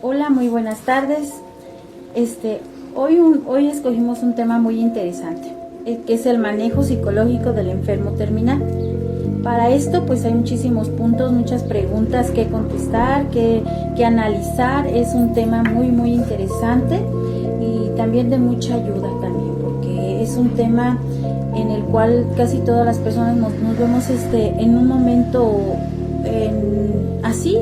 Hola, muy buenas tardes. Hoy escogimos un tema muy interesante, que es el manejo psicológico del enfermo terminal. Para esto, pues hay muchísimos puntos, muchas preguntas que contestar, que analizar. Es un tema muy interesante y también de mucha ayuda también, porque es un tema en el cual casi todas las personas nos vemos en un momento así,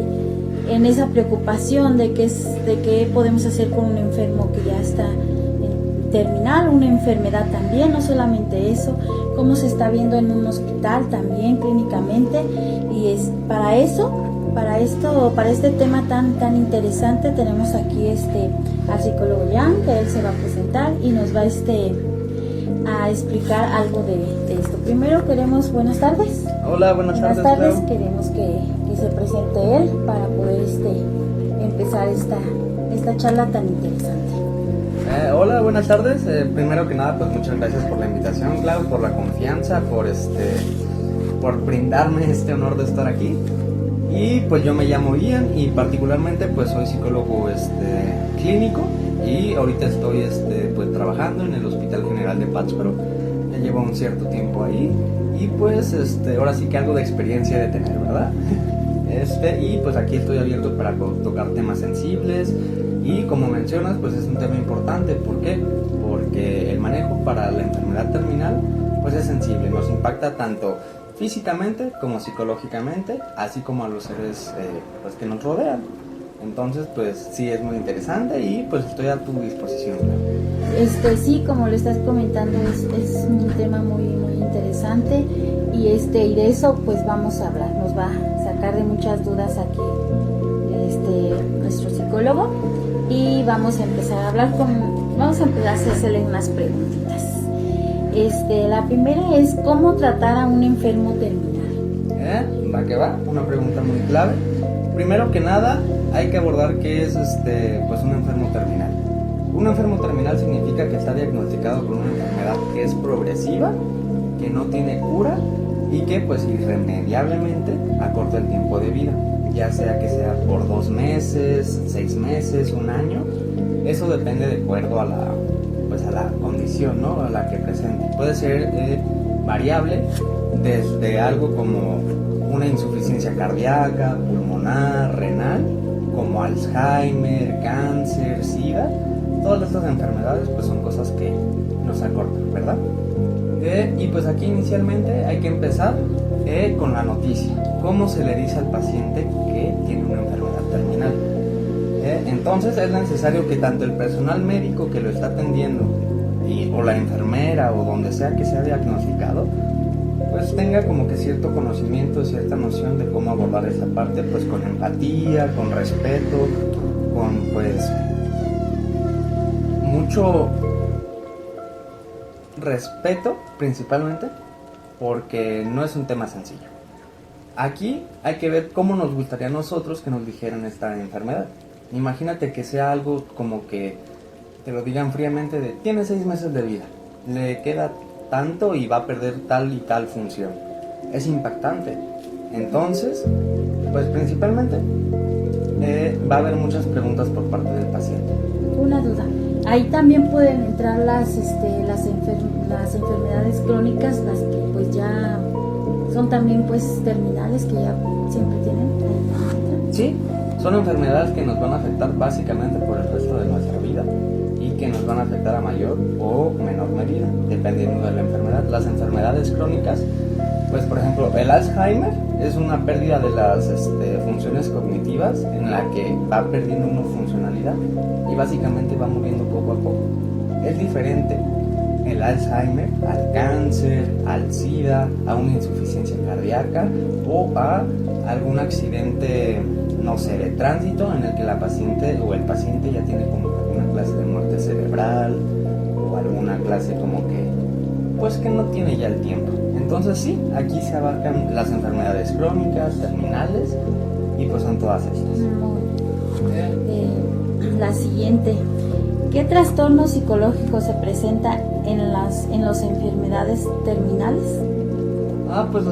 en esa preocupación de qué podemos hacer con un enfermo que ya está en terminal, una enfermedad también, no solamente eso, cómo se está viendo en un hospital también clínicamente. Y es para este tema tan interesante tenemos aquí al psicólogo Jan, que él se va a presentar y nos va a explicar algo de esto. Primero buenas tardes. Hola, buenas tardes. Clau. Queremos que se presente él para poder empezar esta charla tan interesante. Hola, buenas tardes. Primero que nada, pues muchas gracias por la invitación, Clau, por la confianza, por brindarme este honor de estar aquí. Y pues yo me llamo Ian y particularmente pues soy psicólogo clínico y ahorita estoy pues trabajando en el Hospital General de Pátzcuaro. Ya llevo un cierto tiempo ahí y pues ahora sí que algo de experiencia de tener, ¿verdad? Y pues aquí estoy abierto para tocar temas sensibles y como mencionas pues es un tema importante. ¿Por qué? Porque el manejo para la enfermedad terminal pues es sensible, nos impacta tanto físicamente como psicológicamente, así como a los seres pues que nos rodean. Entonces pues sí, es muy interesante y pues estoy a tu disposición. Sí, como lo estás comentando, es un tema muy interesante y de eso pues vamos a hablar. Nos va a sacar de muchas dudas aquí nuestro psicólogo y vamos a empezar a hacerle unas preguntitas. La primera es ¿cómo tratar a un enfermo terminal? Va que va, una pregunta muy clave. Primero que nada hay que abordar qué es pues un enfermo terminal. Un enfermo terminal significa que está diagnosticado con una enfermedad que es progresiva, que no tiene cura y que pues irremediablemente acorta el tiempo de vida, ya sea que sea por 2 meses, 6 meses, 1 año. Eso depende de acuerdo a la condición, ¿no?, a la que presente. Puede ser variable desde algo como una insuficiencia cardíaca, pulmonar, renal, como Alzheimer, cáncer, SIDA. Todas estas enfermedades pues son cosas que nos acortan, ¿verdad? Y pues aquí inicialmente hay que empezar con la noticia. ¿Cómo se le dice al paciente que tiene una enfermedad terminal? Entonces es necesario que tanto el personal médico que lo está atendiendo o la enfermera o donde sea que sea diagnosticado pues tenga como que cierto conocimiento, cierta noción de cómo abordar esa parte, pues con empatía, con respeto, con pues mucho respeto principalmente, porque no es un tema sencillo. Aquí hay que ver cómo nos gustaría a nosotros que nos dijeran esta enfermedad. Imagínate que sea algo como que te lo digan fríamente de tiene 6 meses de vida, le queda tanto y va a perder tal y tal función. Es impactante. Entonces, pues principalmente va a haber muchas preguntas por parte del paciente. Una duda, ahí también pueden entrar las enfermedades crónicas, las que pues ya son también pues terminales, que ya siempre tienen. Sí, son enfermedades que nos van a afectar básicamente por el resto de nuestra vida y que nos van a afectar a mayor o menor medida, dependiendo de la enfermedad. Las enfermedades crónicas, pues por ejemplo el Alzheimer es una pérdida de las funciones cognitivas en la que va perdiendo una funcionalidad y básicamente va muriendo poco a poco. Es diferente el Alzheimer al cáncer, al SIDA, a una insuficiencia cardíaca o a algún accidente, no sé, de tránsito en el que la paciente o el paciente ya tiene como una clase de muerte cerebral o alguna clase como que pues que no tiene ya el tiempo. Entonces sí, aquí se abarcan las enfermedades crónicas, terminales y pues son todas estas. La siguiente, ¿qué trastorno psicológico se presenta en las enfermedades terminales? Pues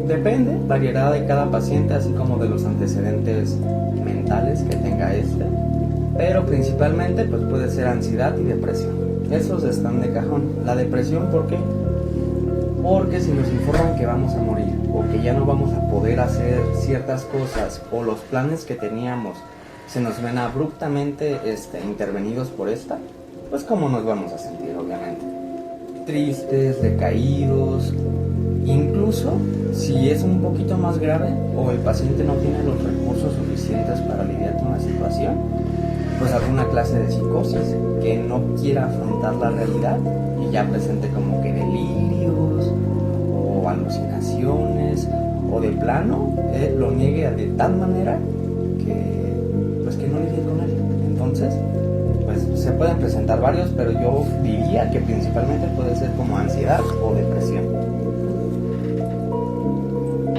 depende, variará de cada paciente, así como de los antecedentes mentales mentales que tenga pero principalmente pues puede ser ansiedad y depresión. Esos están de cajón. La depresión, ¿por qué? Porque si nos informan que vamos a morir o que ya no vamos a poder hacer ciertas cosas o los planes que teníamos se nos ven abruptamente intervenidos por pues ¿cómo nos vamos a sentir? Obviamente tristes, decaídos. Incluso si es un poquito más grave o el paciente no tiene los recursos suficientes para lidiar con la situación, pues alguna clase de psicosis, que no quiera afrontar la realidad y ya presente como que delirios o alucinaciones, o de plano lo niegue de tal manera que pues que no lidie con él. Entonces pues se pueden presentar varios, pero yo diría que principalmente puede ser como ansiedad o depresión.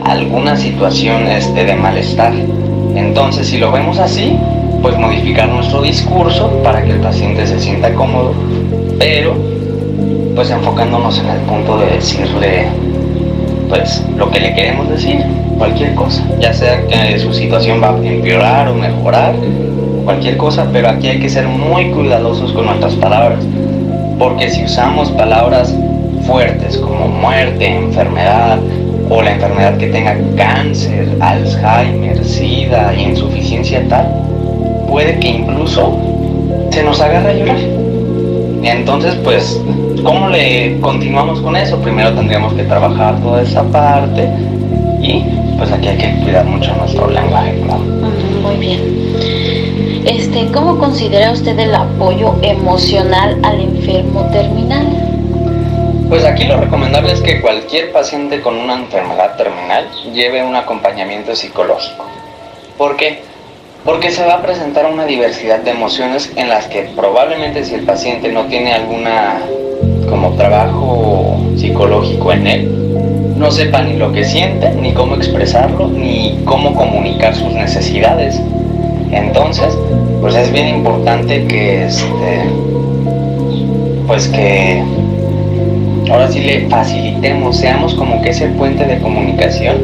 Alguna situación de malestar. Entonces, si lo vemos así, pues modificar nuestro discurso para que el paciente se sienta cómodo, pero pues enfocándonos en el punto de decirle pues lo que le queremos decir, cualquier cosa, ya sea que su situación va a empeorar o mejorar, cualquier cosa, pero aquí hay que ser muy cuidadosos con nuestras palabras, porque si usamos palabras fuertes como muerte, enfermedad, o la enfermedad que tenga cáncer, Alzheimer, SIDA, insuficiencia tal, puede que incluso se nos agarre a llorar. Y entonces, pues, ¿cómo le continuamos con eso? Primero tendríamos que trabajar toda esa parte y pues aquí hay que cuidar mucho nuestro lenguaje, claro. Muy bien. ¿Cómo considera usted el apoyo emocional al enfermo terminal? Pues aquí lo recomendable es que cualquier paciente con una enfermedad terminal lleve un acompañamiento psicológico. ¿Por qué? Porque se va a presentar una diversidad de emociones en las que probablemente si el paciente no tiene alguna como trabajo psicológico en él, no sepa ni lo que siente, ni cómo expresarlo, ni cómo comunicar sus necesidades. Entonces, pues es bien importante que pues que ahora sí le facilitemos, seamos como que ese puente de comunicación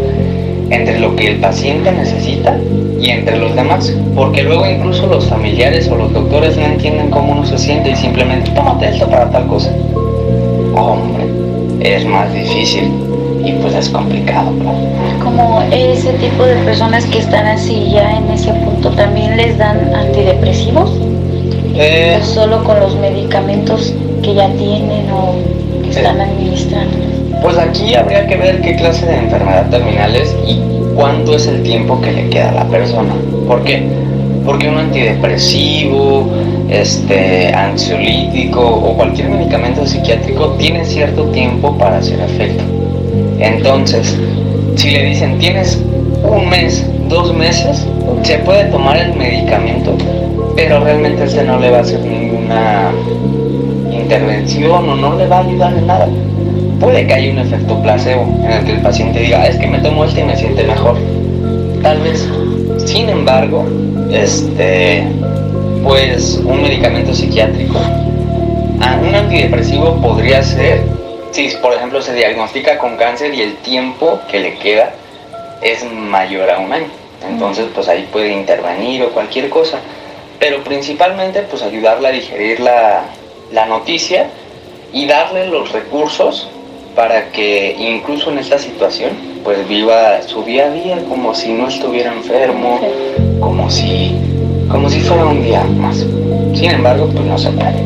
entre lo que el paciente necesita y entre los demás, porque luego incluso los familiares o los doctores no entienden cómo uno se siente y simplemente tómate esto para tal cosa. Hombre, es más difícil y pues es complicado, claro. Como ese tipo de personas que están así ya en ese punto, ¿también les dan antidepresivos? ¿O solo con los medicamentos que ya tienen o que están administrando? Pues aquí habría que ver qué clase de enfermedad terminal es y cuánto es el tiempo que le queda a la persona. ¿Por qué? Porque un antidepresivo, ansiolítico o cualquier medicamento psiquiátrico tiene cierto tiempo para hacer efecto. Entonces, si le dicen tienes un mes, 2 meses, se puede tomar el medicamento, pero realmente no le va a hacer ninguna intervención o no le va a ayudar en nada. Puede que haya un efecto placebo en el que el paciente diga, es que me tomo y me siente mejor. Tal vez. Sin embargo, pues un medicamento psiquiátrico, un antidepresivo podría ser, si por ejemplo se diagnostica con cáncer y el tiempo que le queda es mayor a 1 año. Entonces pues ahí puede intervenir o cualquier cosa. Pero principalmente pues ayudarla a digerir la noticia y darle los recursos para que incluso en esta situación pues viva su día a día como si no estuviera enfermo, como si fuera un día más. Sin embargo, pues no se puede.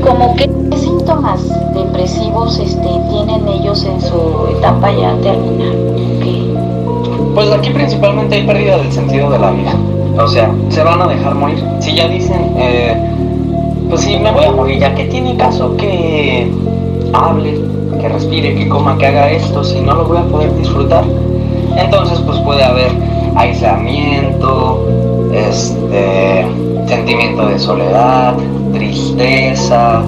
¿Cómo qué síntomas depresivos tienen ellos en su etapa ya terminal? Pues aquí principalmente hay pérdida del sentido de la vida. O sea, se van a dejar morir. Si ya dicen, pues si me voy a morir, ya que tiene caso que hable, que respire, que coma, que haga esto, si no lo voy a poder disfrutar. Entonces pues puede haber aislamiento, sentimiento de soledad, tristeza,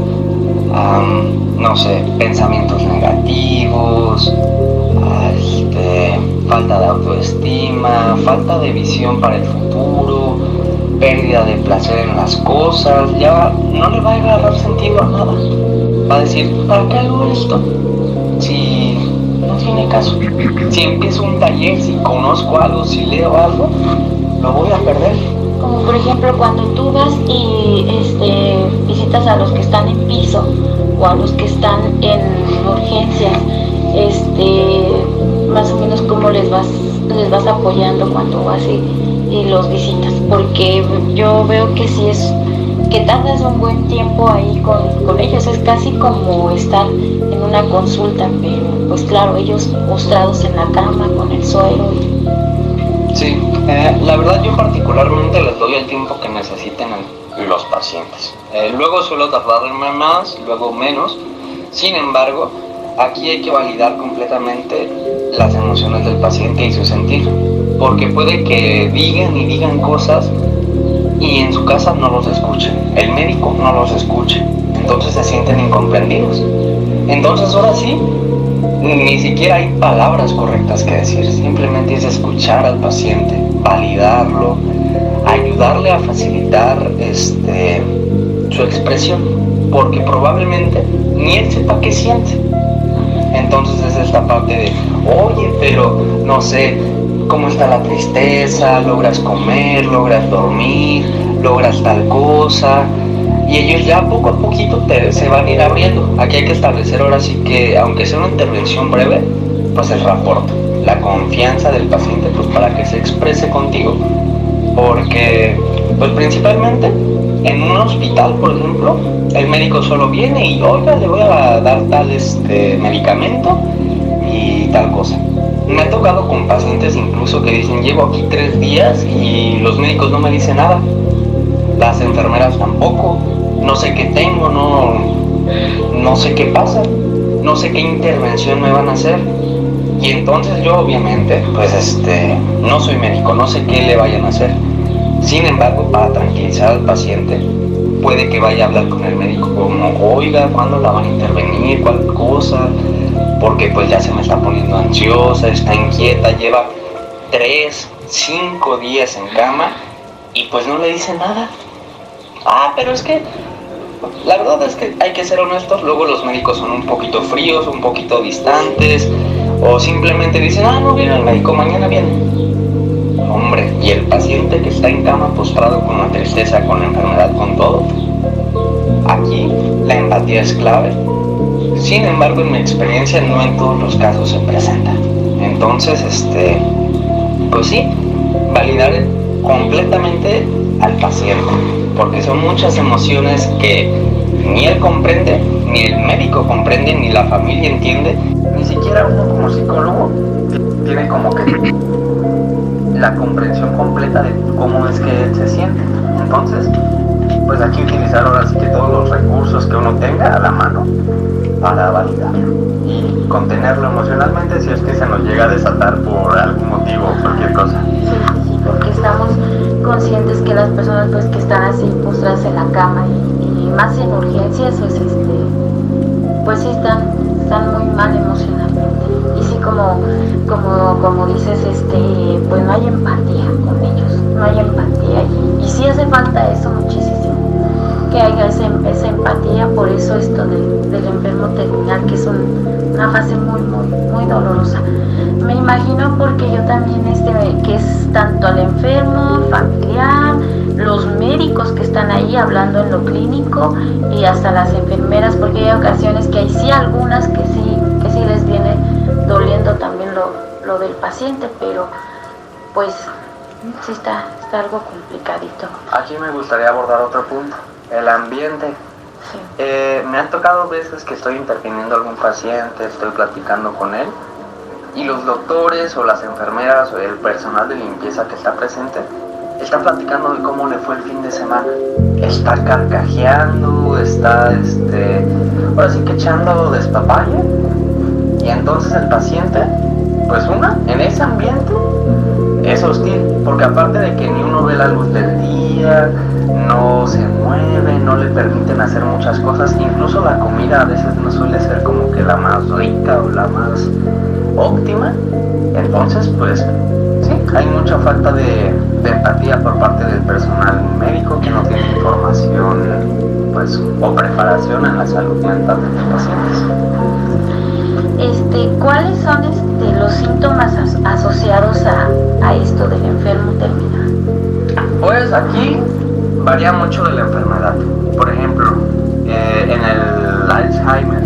no sé, pensamientos negativos, falta de autoestima, falta de visión para el futuro, pérdida de placer en las cosas. Ya no le va a agarrar sentido a nada. Va a decir, ¿para qué hago esto? Si no tiene caso. Si empiezo un taller, si conozco algo, si leo algo, lo voy a perder. Como por ejemplo cuando tú vas y visitas a los que están en piso o a los que están en urgencias, más o menos cómo les vas apoyando cuando vas y los visitas, porque yo veo que si es que tardas un buen tiempo ahí con ellos, es casi como estar en una consulta, pero pues claro, ellos postrados en la cama con el suero. Sí, la verdad yo particularmente les doy el tiempo que necesiten los pacientes. Luego suelo tardarme más, luego menos. Sin embargo, aquí hay que validar completamente las emociones del paciente y su sentir, porque puede que digan cosas y en su casa no los escuchen, el médico no los escuche, entonces se sienten incomprendidos. Entonces ahora sí, ni siquiera hay palabras correctas que decir, simplemente es escuchar al paciente, validarlo, ayudarle a facilitar su expresión, porque probablemente ni él sepa qué siente. Entonces es esta parte de, oye, pero no sé, ¿cómo está la tristeza? ¿Logras comer? ¿Logras dormir? ¿Logras tal cosa? Y ellos ya poco a poquito se van a ir abriendo. Aquí hay que establecer ahora sí que, aunque sea una intervención breve, pues el rapport, la confianza del paciente, pues para que se exprese contigo. Porque, pues principalmente, en un hospital, por ejemplo, el médico solo viene y, oiga, le voy a dar tal medicamento y tal cosa. Me ha tocado con pacientes incluso que dicen, llevo aquí 3 días y los médicos no me dicen nada. Las enfermeras tampoco. No sé qué tengo, no sé qué pasa, no sé qué intervención me van a hacer. Y entonces yo obviamente, pues no soy médico, no sé qué le vayan a hacer. Sin embargo, para tranquilizar al paciente, puede que vaya a hablar con el médico como, oiga, ¿cuándo la van a intervenir? ¿Cuál cosa? Porque pues ya se me está poniendo ansiosa, está inquieta, lleva 3, 5 días en cama y pues no le dice nada. Pero es que la verdad es que hay que ser honestos, luego los médicos son un poquito fríos, un poquito distantes, o simplemente dicen, no viene el médico, mañana viene. Hombre, y el paciente que está en cama postrado con la tristeza, con la enfermedad, con todo, aquí la empatía es clave. Sin embargo, en mi experiencia no en todos los casos se presenta. Entonces, pues sí, validar completamente al paciente, porque son muchas emociones que ni él comprende, ni el médico comprende, ni la familia entiende, ni siquiera uno como psicólogo tiene como que la comprensión completa de cómo es que él se siente. Entonces, pues aquí utilizar ahora sí que todos los recursos que uno tenga a la mano para validarlo y contenerlo emocionalmente si es que se nos llega a desatar por algún motivo o cualquier cosa. Sí, porque estamos conscientes que las personas pues que están así postradas en la cama y más en urgencias pues sí están muy mal emocionalmente. Y sí, como dices, pues no hay empatía con ellos, no hay empatía y sí hace falta eso muchísimo, que haya esa empatía. Por eso esto del enfermo terminal, que es una fase muy, muy, muy dolorosa. Me imagino, porque yo también que es tanto al enfermo, familiar, los médicos que están ahí hablando en lo clínico y hasta las enfermeras, porque hay ocasiones que hay sí algunas que sí les viene doliendo también lo del paciente, pero pues sí está algo complicadito. Aquí me gustaría abordar otro punto, el ambiente. Sí. Me han tocado veces que estoy interviniendo a algún paciente, estoy platicando con él y los doctores o las enfermeras o el personal de limpieza que está presente está platicando de cómo le fue el fin de semana, está carcajeando, está ahora sí que echando despapalle. Y entonces el paciente, pues en ese ambiente es hostil, porque aparte de que ni uno ve la luz del día, no se mueve, no le permiten hacer muchas cosas, incluso la comida a veces no suele ser como que la más rica o la más óptima. Entonces pues sí, hay mucha falta de empatía por parte del personal médico, que no tiene información pues o preparación en la salud mental de los pacientes. ¿Cuáles son los síntomas asociados a esto del enfermo terminal? Pues aquí varía mucho de la enfermedad. Por ejemplo, en el Alzheimer,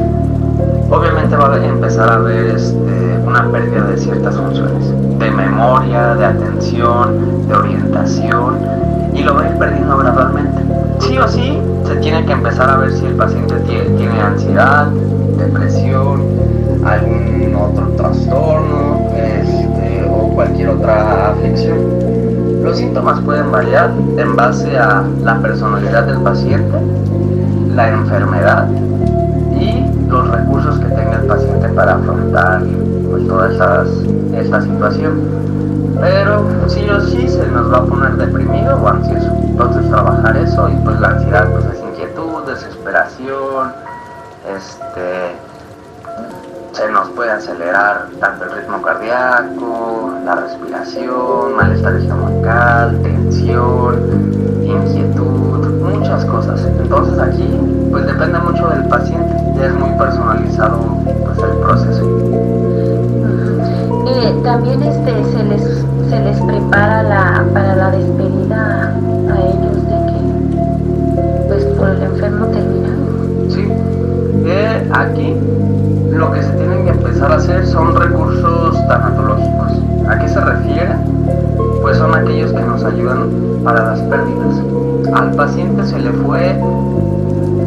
obviamente va a empezar a haber una pérdida de ciertas funciones, de memoria, de atención, de orientación, y lo va a ir perdiendo gradualmente. Sí o sí, se tiene que empezar a ver si el paciente tiene ansiedad, depresión, algún otro trastorno, o cualquier otra aflicción. Los síntomas pueden variar en base a la personalidad del paciente, la enfermedad y los recursos que tenga el paciente para afrontar pues, toda esta situación. Pero sí o sí se nos va a poner deprimido o ansioso. Entonces trabajar eso, y pues la ansiedad pues es inquietud, desesperación, se nos puede acelerar tanto el ritmo cardíaco, la respiración, malestar estomacal, tensión, inquietud, muchas cosas. Entonces aquí pues depende mucho del paciente, ya es muy personalizado pues el proceso. También se les prepara para la despedida a ellos de que pues por el enfermo terminal. Sí, aquí lo que se tienen que empezar a hacer son recursos tanatológicos. ¿A qué se refiere? Pues son aquellos que nos ayudan para las pérdidas. Al paciente se le fue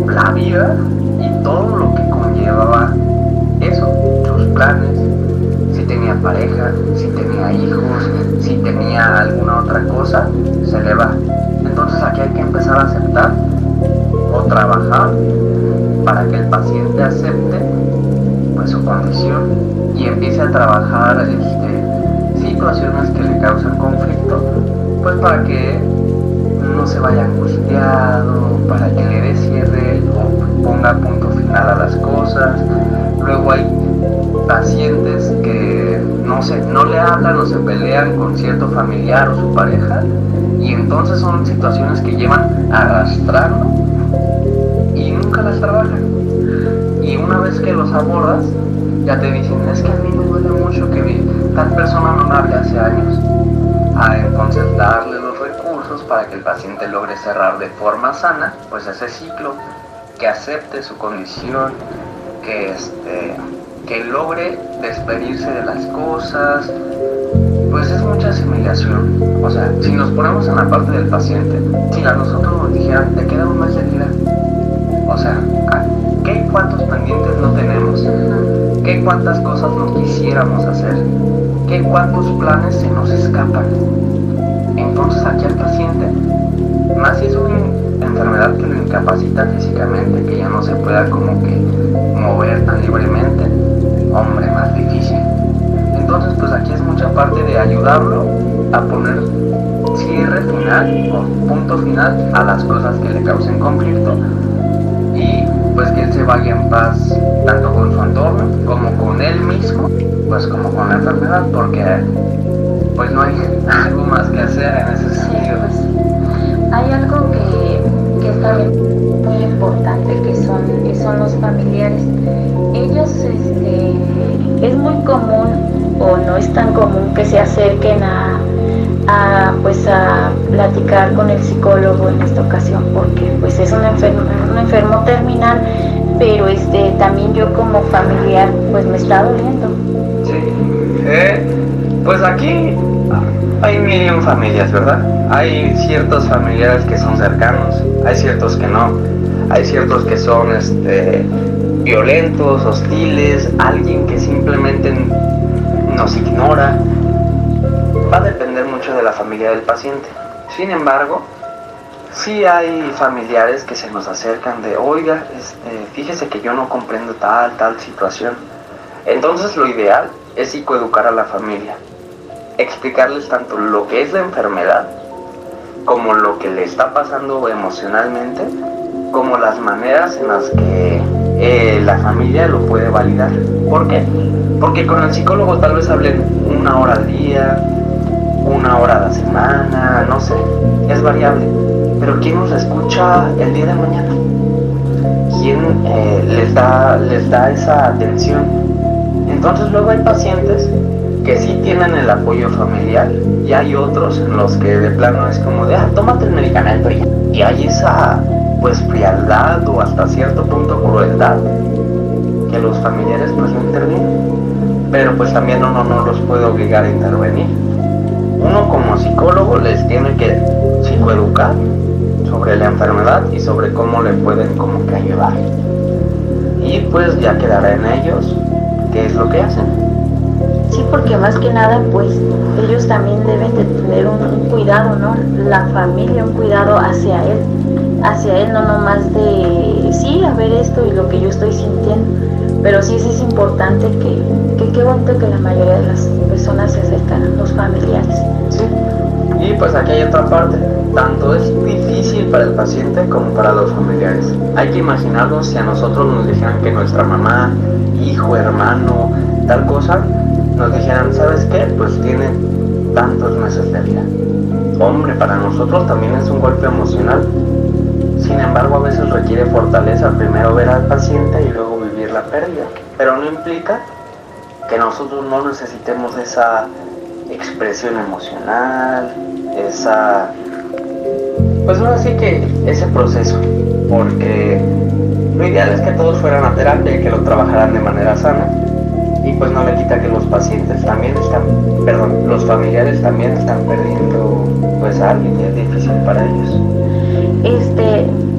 la vida y todo lo que conllevaba eso, sus planes, si tenía pareja, si tenía hijos, si tenía alguna otra cosa, se le va. Entonces aquí hay que empezar a aceptar o trabajar para que el paciente acepte pues su condición y empiece a trabajar situaciones que le causan conflicto, pues para que no se vaya angustiado, para que le dé cierre o ponga punto final a las cosas. Luego hay pacientes que no le hablan o se pelean con cierto familiar o su pareja, y entonces son situaciones que llevan arrastrando y nunca las trabajan. Y una vez que los abordas, ya te dicen, es que a mí me duele mucho que tal persona no me hable hace años. Entonces darle los recursos para que el paciente logre cerrar de forma sana pues ese ciclo, que acepte su condición, que logre despedirse de las cosas. Pues es mucha asimilación. O sea, si nos ponemos en la parte del paciente, si a nosotros nos dijeran, te queda un mes de vida, o sea, ¿qué cuántos pendientes no tenemos? ¿Qué cuántas cosas no quisiéramos hacer? ¿Qué cuántos planes se nos escapan? Entonces aquí al paciente, más si es una enfermedad que lo incapacita físicamente, que ya no se pueda como que mover tan libremente, hombre, más difícil. Entonces pues aquí es mucha parte de ayudarlo a poner cierre final o punto final a las cosas que le causen conflicto, y pues que él se vaya en paz tanto con su entorno como con él mismo, pues como con la enfermedad, porque pues no hay algo más que hacer en ese sentido. Pues, hay algo que es también muy importante, que son los familiares. Ellos es muy común o no es tan común que se acerquen a platicar con el psicólogo en esta ocasión, porque pues es un enfermo terminal, pero también yo como familiar pues me está doliendo. Sí, pues aquí hay 1,000,000 familias, ¿verdad? Hay ciertos familiares que son cercanos, hay ciertos que no, hay ciertos que son violentos, hostiles, alguien que simplemente nos ignora. Va a depender mucho de la familia del paciente. Sin embargo, sí hay familiares que se nos acercan de, oiga, fíjese que yo no comprendo tal situación. Entonces lo ideal es psicoeducar a la familia, explicarles tanto lo que es la enfermedad, como lo que le está pasando emocionalmente, como las maneras en las que la familia lo puede validar. ¿Por qué? Porque con el psicólogo tal vez hablen 1 hora al día, 1 hora a la semana, no sé, es variable. Pero ¿quién nos escucha el día de mañana? ¿Quién les da esa atención? Entonces luego hay pacientes que sí tienen el apoyo familiar, y hay otros en los que de plano es como de, tómate el medicamento y ya. Y hay esa, pues, frialdad o hasta cierto punto crueldad que los familiares pues no intervienen. Pero pues también uno no los puede obligar a intervenir. Uno como psicólogo les tiene que psicoeducar sobre la enfermedad y sobre cómo le pueden como que ayudar. Y pues ya quedará en ellos qué es lo que hacen. Sí, porque más que nada, pues ellos también deben de tener un cuidado, ¿no? La familia, un cuidado hacia él, no nomás de, sí, a ver esto y lo que yo estoy sintiendo, pero sí es importante que qué bonito que la mayoría de las personas se acercan a los familiares. Sí. Y pues aquí hay otra parte, tanto es difícil para el paciente como para los familiares. Hay que imaginarnos si a nosotros nos dijeran que nuestra mamá, hijo, hermano, tal cosa, nos dijeran, ¿sabes qué? Pues tiene tantos meses de vida. Hombre, para nosotros también es un golpe emocional. Sin embargo, a veces requiere fortaleza primero ver al paciente y luego vivir la pérdida. Pero no implica que nosotros no necesitemos esa expresión emocional, pues ahora sí que ese proceso, porque lo ideal es que todos fueran a terapia y que lo trabajaran de manera sana. Y pues no le quita que los pacientes también los familiares también están perdiendo pues a alguien y es difícil para ellos.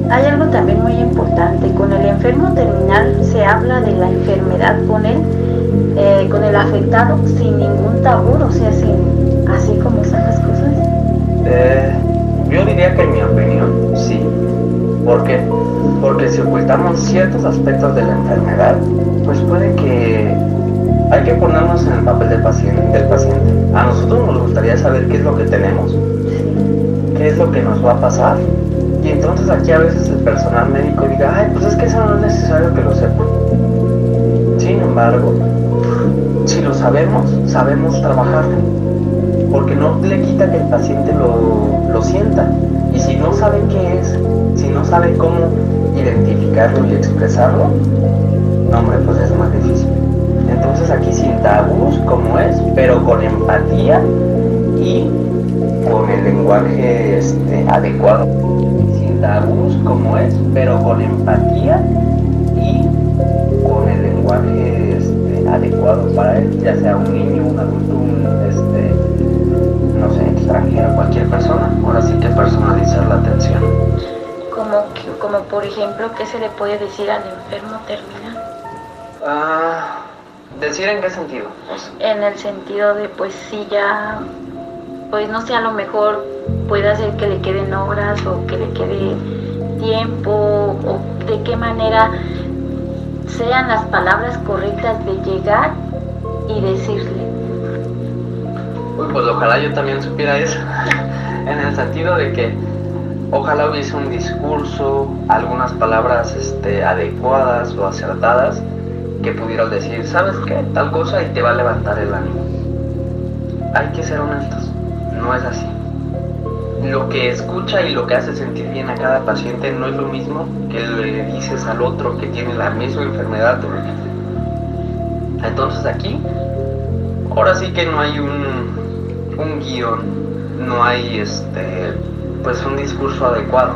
Hay algo también muy importante, con el enfermo terminal se habla de la enfermedad con el afectado sin ningún tabú, o sea, así como están las cosas. Yo diría que en mi opinión, sí. ¿Por qué? Porque si ocultamos ciertos aspectos de la enfermedad, pues puede que hay que ponernos en el papel del paciente. A nosotros nos gustaría saber qué es lo que tenemos, qué es lo que nos va a pasar. Y entonces aquí a veces el personal médico diga, ay, pues es que eso no es necesario que lo sepa. Sin embargo, si lo sabemos trabajarlo. Porque no le quita que el paciente lo sienta. Y si no sabe qué es, si no sabe cómo identificarlo y expresarlo, no, hombre, pues es más difícil. Entonces aquí sin tabús como es, pero con empatía y con el lenguaje adecuado. Sin tabús como es, pero con empatía y con el lenguaje adecuado para él, ya sea un niño, un adulto, no sé, extranjero, cualquier persona. Ahora sí que personalizar la atención. Como por ejemplo, ¿qué se le puede decir al enfermo terminal? ¿Decir en qué sentido? En el sentido de, pues sí, ya, pues no sé, a lo mejor puede hacer que le queden horas o que le quede tiempo, o de qué manera sean las palabras correctas de llegar y decirle. Pues ojalá yo también supiera eso, en el sentido de que ojalá hubiese un discurso, algunas palabras adecuadas o acertadas que pudieras decir, ¿sabes qué? Tal cosa y te va a levantar el ánimo. Hay que ser honestos, no es así. Lo que escucha y lo que hace sentir bien a cada paciente no es lo mismo que le dices al otro que tiene la misma enfermedad. Entonces aquí, ahora sí que no hay un guión, no hay pues un discurso adecuado,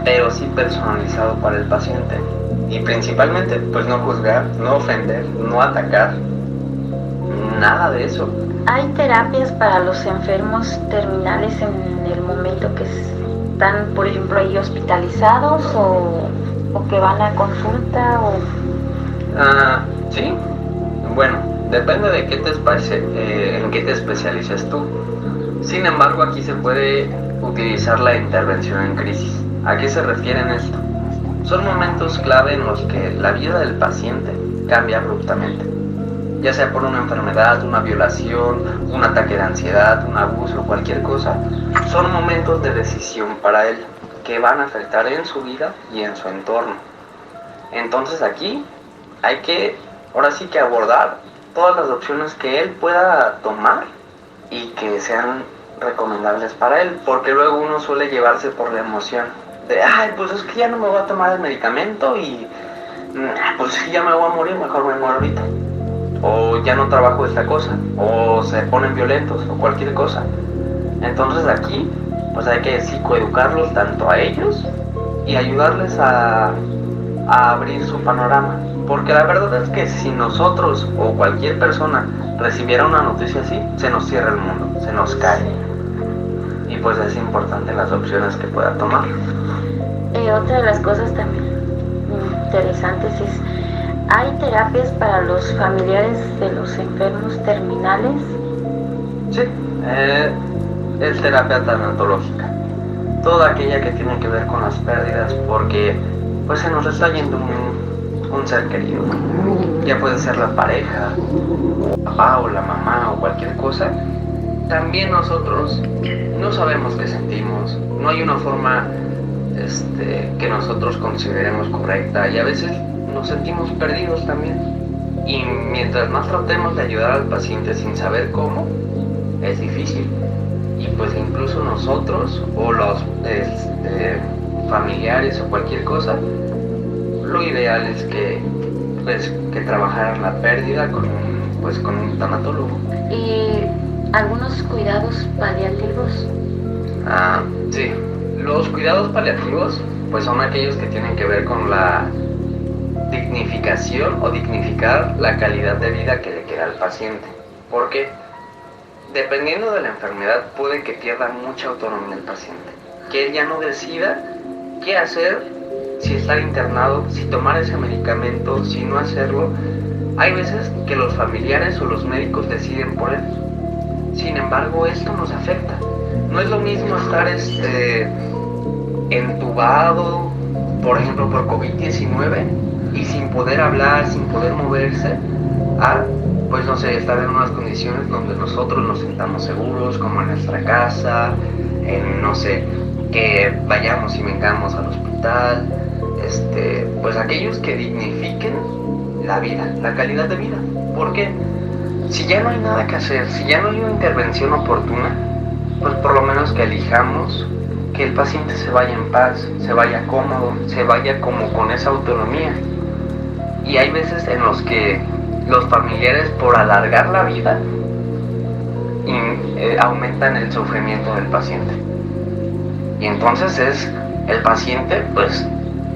pero sí personalizado para el paciente. Y principalmente, pues no juzgar, no ofender, no atacar, nada de eso. ¿Hay terapias para los enfermos terminales en el momento que están, por ejemplo, ahí hospitalizados o que van a consulta? Sí, bueno, depende de en qué te especialices tú. Sin embargo, aquí se puede utilizar la intervención en crisis. ¿A qué se refiere en esto? Son momentos clave en los que la vida del paciente cambia abruptamente, ya sea por una enfermedad, una violación, un ataque de ansiedad, un abuso, cualquier cosa. Son momentos de decisión para él que van a afectar en su vida y en su entorno. Entonces aquí hay que, ahora sí que abordar todas las opciones que él pueda tomar y que sean recomendables para él, porque luego uno suele llevarse por la emoción de, ay, pues es que ya no me voy a tomar el medicamento y pues ya me voy a morir, mejor me muero ahorita. o ya no trabajo esta cosa, o se ponen violentos, o cualquier cosa. Entonces aquí pues hay que psicoeducarlos tanto a ellos y ayudarles a abrir su panorama, porque la verdad es que si nosotros o cualquier persona recibiera una noticia así, se nos cierra el mundo, se nos cae, y pues es importante las opciones que pueda tomar. Otra de las cosas también interesantes es, ¿hay terapias para los familiares de los enfermos terminales? Sí, es terapia tanatológica, toda aquella que tiene que ver con las pérdidas, porque pues se nos está yendo un ser querido, ya puede ser la pareja, o el papá o la mamá o cualquier cosa. También nosotros no sabemos qué sentimos, no hay una forma que nosotros consideremos correcta, y a veces nos sentimos perdidos también, y mientras más tratemos de ayudar al paciente sin saber cómo, es difícil, y pues incluso nosotros o los familiares o cualquier cosa, lo ideal es que trabajaran la pérdida con un tanatólogo. ¿Y algunos cuidados paliativos? Sí, los cuidados paliativos pues son aquellos que tienen que ver con la dignificación o dignificar la calidad de vida que le queda al paciente, porque dependiendo de la enfermedad puede que pierda mucha autonomía el paciente, que él ya no decida qué hacer, si estar internado, si tomar ese medicamento, si no hacerlo. Hay veces que los familiares o los médicos deciden por él. Sin embargo, esto nos afecta. No es lo mismo estar entubado, por ejemplo, por COVID-19 y sin poder hablar, sin poder moverse, a, pues no sé, estar en unas condiciones donde nosotros nos sintamos seguros, como en nuestra casa, no sé, que vayamos y vengamos al hospital, pues aquellos que dignifiquen la vida, la calidad de vida, porque si ya no hay nada que hacer, si ya no hay una intervención oportuna, pues por lo menos que elijamos que el paciente se vaya en paz, se vaya cómodo, se vaya como con esa autonomía. Y hay veces en los que los familiares, por alargar la vida, aumentan el sufrimiento del paciente. Y entonces el paciente, pues,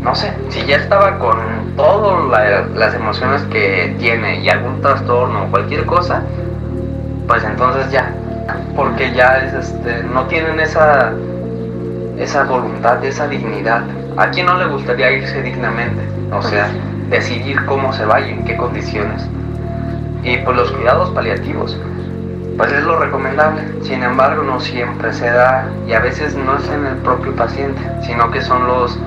no sé, si ya estaba con todas las emociones que tiene y algún trastorno o cualquier cosa, pues entonces ya, porque ya no tienen esa voluntad, esa dignidad. ¿A quién no le gustaría irse dignamente? O sea, decidir cómo se va y en qué condiciones. Y pues los cuidados paliativos, pues es lo recomendable. Sin embargo, no siempre se da, y a veces no es en el propio paciente, sino que son los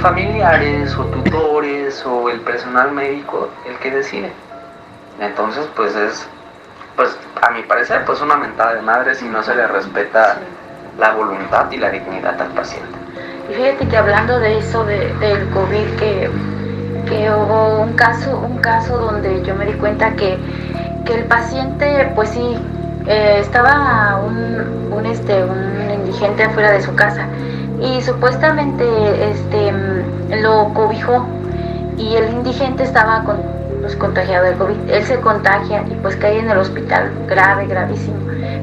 familiares o tutores o el personal médico el que decide. Entonces, pues es, a mi parecer, pues una mentada de madre si no se le respeta la voluntad y la dignidad al paciente. Y fíjate que hablando de eso del COVID, que hubo un caso donde yo me di cuenta que el paciente, pues sí, estaba un indigente afuera de su casa y supuestamente lo cobijó, y el indigente estaba contagiado de COVID. Él se contagia y pues cae en el hospital gravísimo.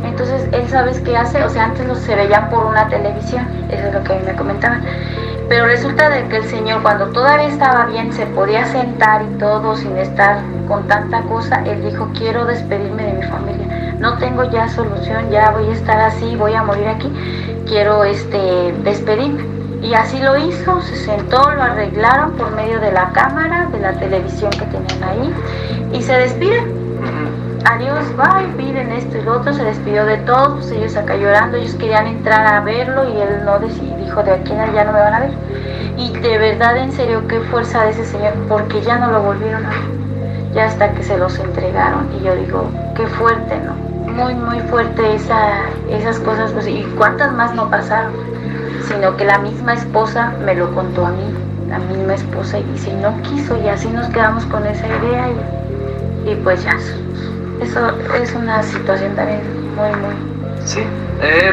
Entonces él, ¿sabes qué hace? O sea, antes se veían por una televisión, eso es lo que a mí me comentaban, pero resulta de que el señor, cuando todavía estaba bien, se podía sentar y todo sin estar con tanta cosa, él dijo: quiero despedirme de mi familia, no tengo ya solución, ya voy a estar así, voy a morir aquí, quiero despedirme. Y así lo hizo, se sentó, lo arreglaron por medio de la cámara, de la televisión que tenían ahí, y se despiden. Adiós, bye, piden esto y lo otro, se despidió de todos, pues ellos acá llorando, ellos querían entrar a verlo y él no dijo: de aquí ya no me van a ver. Y de verdad, en serio, qué fuerza de ese señor, porque ya no lo volvieron a ver, ya hasta que se los entregaron. Y yo digo, qué fuerte, ¿no? Muy, muy fuerte esas cosas, pues, y cuántas más no pasaron, sino que la misma esposa me lo contó a mí, la misma esposa, y dice: no quiso, y así nos quedamos con esa idea, y pues ya. Eso es una situación también muy, muy... Sí,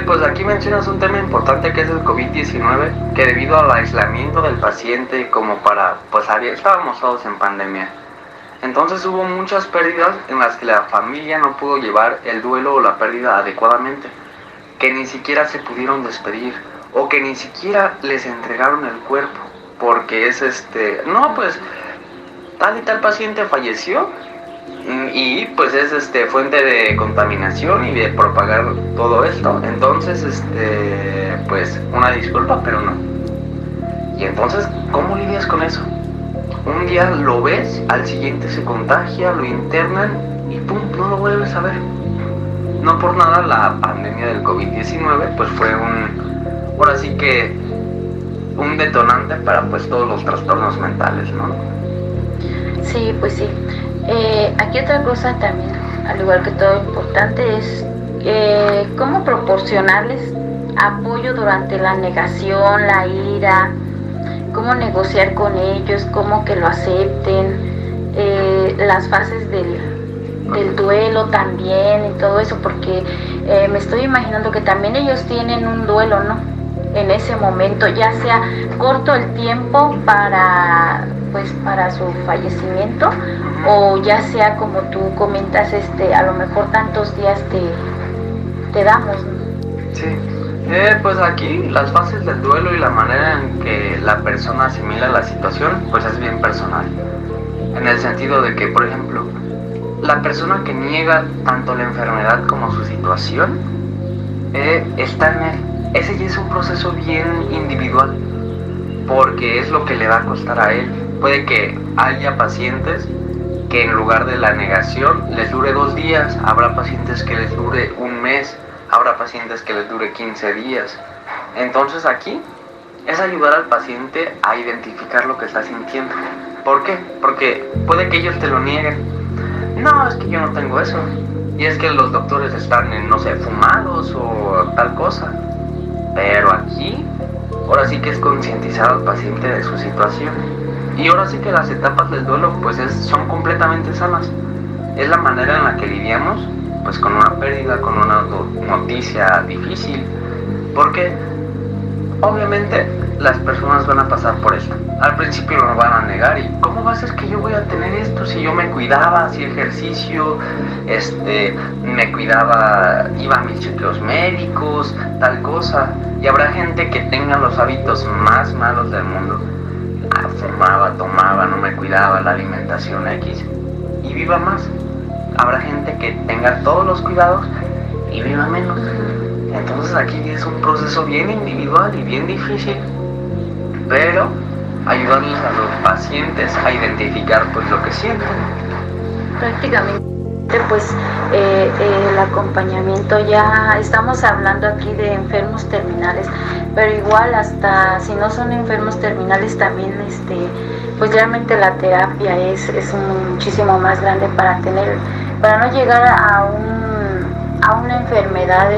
pues aquí mencionas un tema importante que es el COVID-19, que debido al aislamiento del paciente, como estábamos todos en pandemia, Entonces hubo muchas pérdidas en las que la familia no pudo llevar el duelo o la pérdida adecuadamente, que ni siquiera se pudieron despedir o que ni siquiera les entregaron el cuerpo, porque es no, pues tal y tal paciente falleció y pues es fuente de contaminación y de propagar todo esto. Entonces pues una disculpa, pero no. Y entonces, ¿cómo lidias con eso? Un día lo ves, al siguiente se contagia, lo internan y pum, no lo vuelves a ver. No por nada la pandemia del COVID-19 pues fue ahora sí que un detonante para pues todos los trastornos mentales, ¿no? Sí, pues sí. Aquí otra cosa también, al igual que todo importante, es cómo proporcionarles apoyo durante la negación, la ira, cómo negociar con ellos, cómo que lo acepten, las fases del duelo también y todo eso, porque me estoy imaginando que también ellos tienen un duelo, ¿no? En ese momento, ya sea corto el tiempo para su fallecimiento, o ya sea como tú comentas, a lo mejor tantos días te damos, ¿no? Sí. Pues aquí las fases del duelo y la manera en que la persona asimila la situación pues es bien personal, en el sentido de que, por ejemplo, la persona que niega tanto la enfermedad como su situación está en él. Ese ya es un proceso bien individual, porque es lo que le va a costar a él. Puede que haya pacientes que en lugar de la negación les dure 2 días, habrá pacientes que les dure 1 mes, habrá pacientes que les dure 15 días. Entonces aquí es ayudar al paciente a identificar lo que está sintiendo. ¿Por qué? Porque puede que ellos te lo nieguen. No, es que yo no tengo eso. Y es que los doctores están, no sé, fumados o tal cosa. Pero aquí, ahora sí que es concientizar al paciente de su situación. Y ahora sí que las etapas del duelo pues son completamente sanas. Es la manera en la que lidiamos pues con una pérdida, con una noticia difícil, porque obviamente las personas van a pasar por esto. Al principio lo van a negar, y ¿cómo va a ser que yo voy a tener esto si yo me cuidaba, hacía ejercicio, me cuidaba, iba a mis chequeos médicos, tal cosa? Y habrá gente que tenga los hábitos más malos del mundo, fumaba, tomaba, no me cuidaba, la alimentación X, y viva más. Habrá gente que tenga todos los cuidados y viva menos. Entonces aquí es un proceso bien individual y bien difícil, pero ayudarles a los pacientes a identificar pues lo que sienten. Prácticamente pues el acompañamiento, ya estamos hablando aquí de enfermos terminales, pero igual hasta si no son enfermos terminales también pues realmente la terapia es muchísimo más grande para no llegar a una enfermedad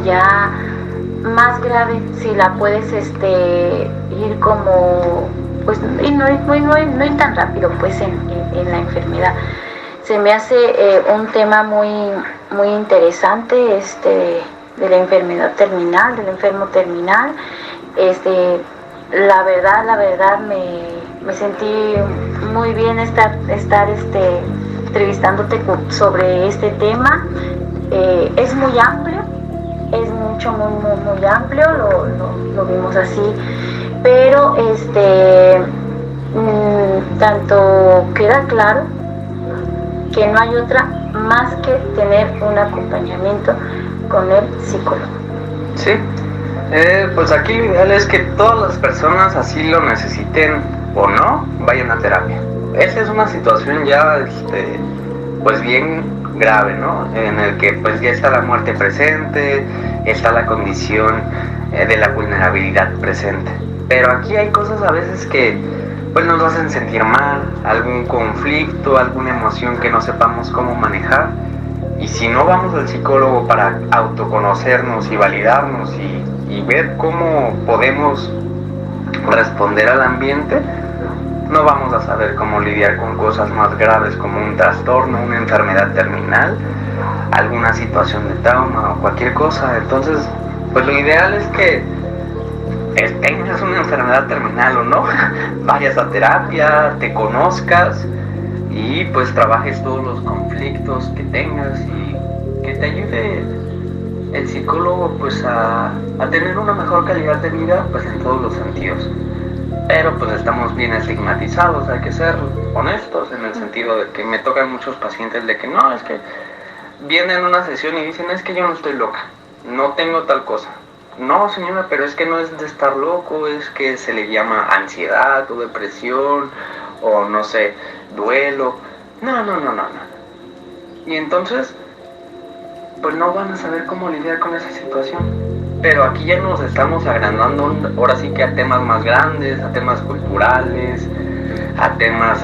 ya más grave, si la puedes ir como pues y no ir tan rápido pues en la enfermedad. Se me hace un tema muy muy interesante de la enfermedad terminal, del enfermo terminal. La verdad me sentí muy bien estar entrevistándote sobre este tema. Es muy amplio, es muy amplio, lo vimos así, pero tanto queda claro que no hay otra más que tener un acompañamiento con el psicólogo. Sí, pues aquí lo ideal es que todas las personas, así lo necesiten o no, vayan a terapia. Esta es una situación ya pues bien grave, ¿no? En el que pues ya está la muerte presente, está la condición de la vulnerabilidad presente. Pero aquí hay cosas a veces que pues nos hacen sentir mal, algún conflicto, alguna emoción que no sepamos cómo manejar. Y si no vamos al psicólogo para autoconocernos y validarnos y ver cómo podemos responder al ambiente, no vamos a saber cómo lidiar con cosas más graves como un trastorno, una enfermedad terminal, alguna situación de trauma o cualquier cosa. Entonces, pues lo ideal es que tengas una enfermedad terminal o no, vayas a terapia, te conozcas y pues trabajes todos los conflictos que tengas y que te ayude el psicólogo pues a tener una mejor calidad de vida pues en todos los sentidos. Pero pues estamos bien estigmatizados, hay que ser honestos en el sentido de que me tocan muchos pacientes de que no, es que vienen a una sesión y dicen es que yo no estoy loca, no tengo tal cosa. No señora, pero es que no es de estar loco, es que se le llama ansiedad o depresión o no sé, duelo. No. Y entonces pues no van a saber cómo lidiar con esa situación. Pero aquí ya nos estamos agrandando ahora sí que a temas más grandes, a temas culturales, a temas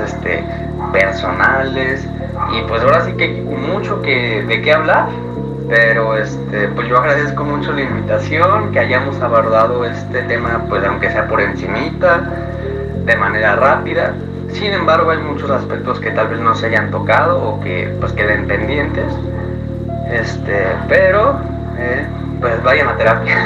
personales, y pues ahora sí que hay mucho de qué hablar. Pero pues yo agradezco mucho la invitación, que hayamos abordado este tema pues aunque sea por encimita, de manera rápida. Sin embargo hay muchos aspectos que tal vez no se hayan tocado o que pues queden pendientes. Pero pues vayan a terapia.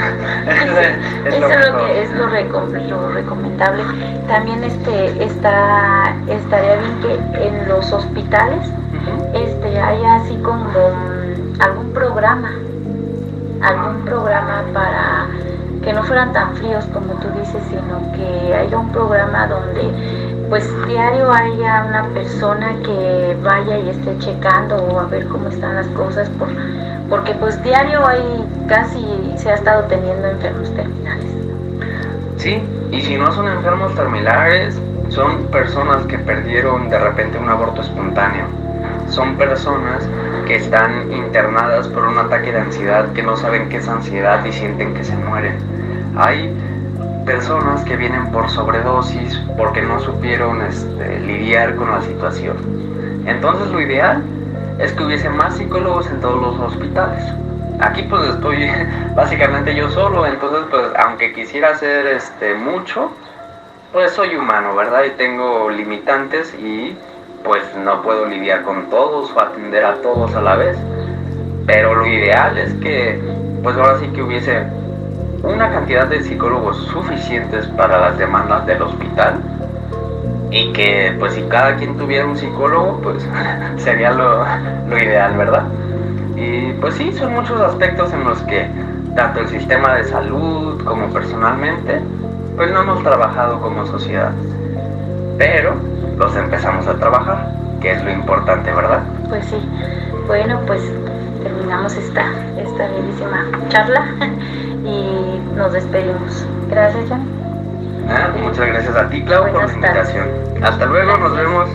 Eso es lo que es lo recomendable. También estaría bien que en los hospitales haya así como algún programa para que no fueran tan fríos como tú dices, sino que haya un programa donde pues diario haya una persona que vaya y esté checando o a ver cómo están las cosas, porque pues diario casi se ha estado teniendo enfermos terminales. Sí, y si no son enfermos terminales, son personas que perdieron de repente un aborto espontáneo. Son personas que están internadas por un ataque de ansiedad, que no saben qué es ansiedad y sienten que se mueren. Hay personas que vienen por sobredosis porque no supieron lidiar con la situación. Entonces lo ideal es que hubiese más psicólogos en todos los hospitales. Aquí pues estoy básicamente yo solo, entonces pues aunque quisiera hacer mucho, pues soy humano, ¿verdad? Y tengo limitantes y pues no puedo lidiar con todos o atender a todos a la vez. Pero lo ideal es que pues ahora sí que hubiese una cantidad de psicólogos suficientes para las demandas del hospital, y que pues si cada quien tuviera un psicólogo pues sería lo ideal, ¿verdad? Y pues sí, son muchos aspectos en los que tanto el sistema de salud como personalmente pues no hemos trabajado como sociedad, pero los empezamos a trabajar, que es lo importante, ¿verdad? Pues sí. Bueno, pues terminamos esta bellísima charla y nos despedimos. Gracias, Jan. Muchas gracias a ti, Clau, por la invitación. Hasta luego, nos vemos.